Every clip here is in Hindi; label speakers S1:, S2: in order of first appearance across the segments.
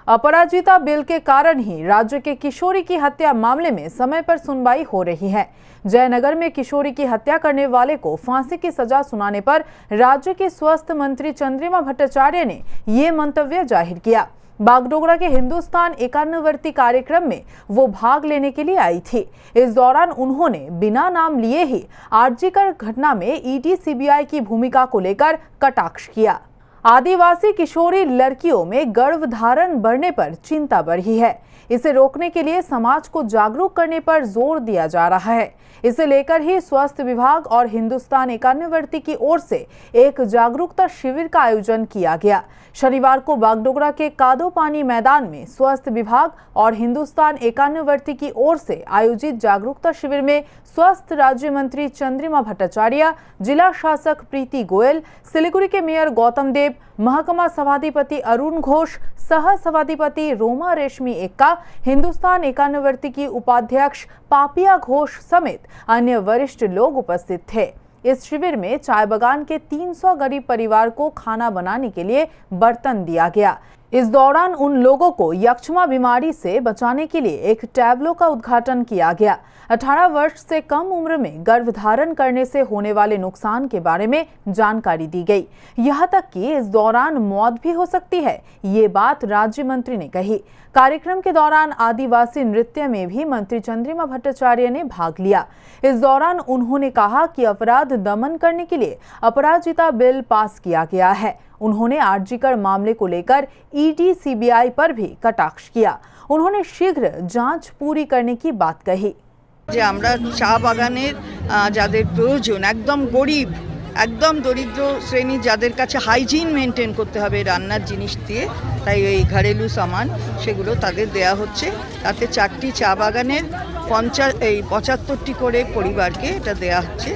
S1: अपराजिता बिल के कारण ही राज्य के किशोरी की हत्या मामले में समय पर सुनवाई हो रही है। जयनगर में किशोरी की हत्या करने वाले को फांसी की सजा सुनाने पर राज्य के स्वास्थ्य मंत्री चंद्रिमा भट्टाचार्य ने ये मंतव्य जाहिर किया। बागडोगरा के हिंदुस्तान एकान्नवर्ती कार्यक्रम में वो भाग लेने के लिए आई थी। इस दौरान उन्होंने बिना नाम लिए ही आरजीकर घटना में ईडी सीबीआई की भूमिका को लेकर कटाक्ष किया। आदिवासी किशोरी लड़कियों में गर्भधारण बढ़ने पर चिंता बढ़ी है। इसे रोकने के लिए समाज को जागरूक करने पर जोर दिया जा रहा है। इसे लेकर ही स्वास्थ्य विभाग और हिंदुस्तान एकान्नवर्ती की ओर से एक जागरूकता शिविर का आयोजन किया गया। शनिवार को बागडोगरा के कादोपानी मैदान में स्वास्थ्य विभाग और हिंदुस्तान एकान्नवर्ती की ओर से आयोजित जागरूकता शिविर में स्वास्थ्य राज्य मंत्री चंद्रिमा भट्टाचार्य, जिला शासक प्रीति गोयल, सिलीगुड़ी के मेयर गौतम देव, महकमा सभाधिपति अरुण घोष, सह सभाधिपति रोमा रेशमी एक्का, हिंदुस्तान एकान्नवर्ती की उपाध्यक्ष पापिया घोष समेत अन्य वरिष्ठ लोग उपस्थित थे। इस शिविर में चाय बागान के 300 गरीब परिवार को खाना बनाने के लिए बर्तन दिया गया। इस दौरान उन लोगों को यक्ष्मा बीमारी से बचाने के लिए एक टैबलो का उद्घाटन किया गया। 18 वर्ष से कम उम्र में गर्भधारण करने से होने वाले नुकसान के बारे में जानकारी दी गई। यहाँ तक कि इस दौरान मौत भी हो सकती है, ये बात राज्य मंत्री ने कही। कार्यक्रम के दौरान आदिवासी नृत्य में भी मंत्री चंद्रिमा भट्टाचार्य ने भाग लिया। इस दौरान उन्होंने कहा कि अपराध दमन करने के लिए अपराजिता बिल पास किया गया है। उन्होंने आरजीकर मामले को लेकर ईडी सीबीआई पर भी कटाक्ष किया। उन्होंने शीघ्र जांच पूरी करने की बात कही।
S2: যে আমরা চা বাগানের যাদের প্রয়োজন একদম গরিব একদম দরিদ্র শ্রেণী যাদের কাছে হাইজিন মেনটেন করতে হবে রান্নার জিনিস দিয়ে, তাই এই ঘরেলু সামান সেগুলো তাদের দেয়া হচ্ছে। তাতে 4টি চা বাগানের 75টি করে পরিবারকে এটা দেয়া হচ্ছে,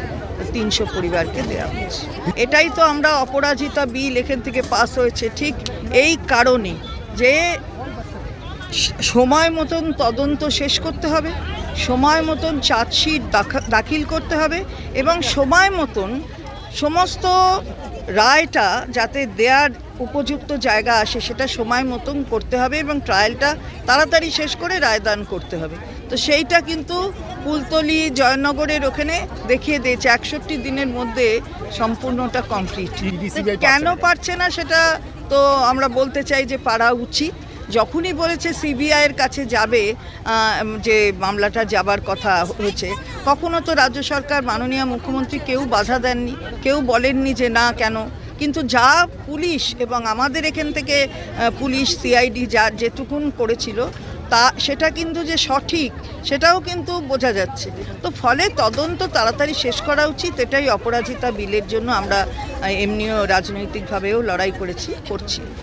S2: 300 পরিবারকে দেয়া হচ্ছে। এটাই তো আমরা অপরাজিতা বিল এখান থেকে পাস হয়েছে ঠিক এই কারণে যে সময় মতন তদন্ত শেষ করতে হবে, সময় মতন চার্জশিট দাখিল করতে হবে এবং সময় মতন সমস্ত রায়টা যাতে দেওয়ার উপযুক্ত জায়গা আসে সেটা সময় মতন করতে হবে এবং ট্রায়ালটা তাড়াতাড়ি শেষ করে রায়দান করতে হবে। তো সেইটা কিন্তু কুলতলি জয়নগরের ওখানে দেখিয়ে দিয়েছে 61 দিনের মধ্যে সম্পূর্ণটা কমপ্লিট। কেন পারছে না সেটা তো আমরা বলতে চাই যে পারা উচিত। যখনই বলেছে সিবিআই এর কাছে যাবে, যে মামলাটা যাবার কথা হয়েছে, কখনো তো রাজ্য সরকার মাননীয় মুখ্যমন্ত্রী কেউ বাধা দেননি, কেউ বলেননি যে না কেন। কিন্তু যা পুলিশ এবং আমাদের এখান থেকে পুলিশ সিআইডি যা যেটুকুন করেছিল তা সেটা কিন্তু যে সঠিক সেটাও কিন্তু বোঝা যাচ্ছে। তো ফলে তদন্ত তাড়াতাড়ি শেষ করা উচিত। এটাই অপরাজিতা বিলের জন্য আমরা এমনিও রাজনৈতিকভাবেও লড়াই করছি।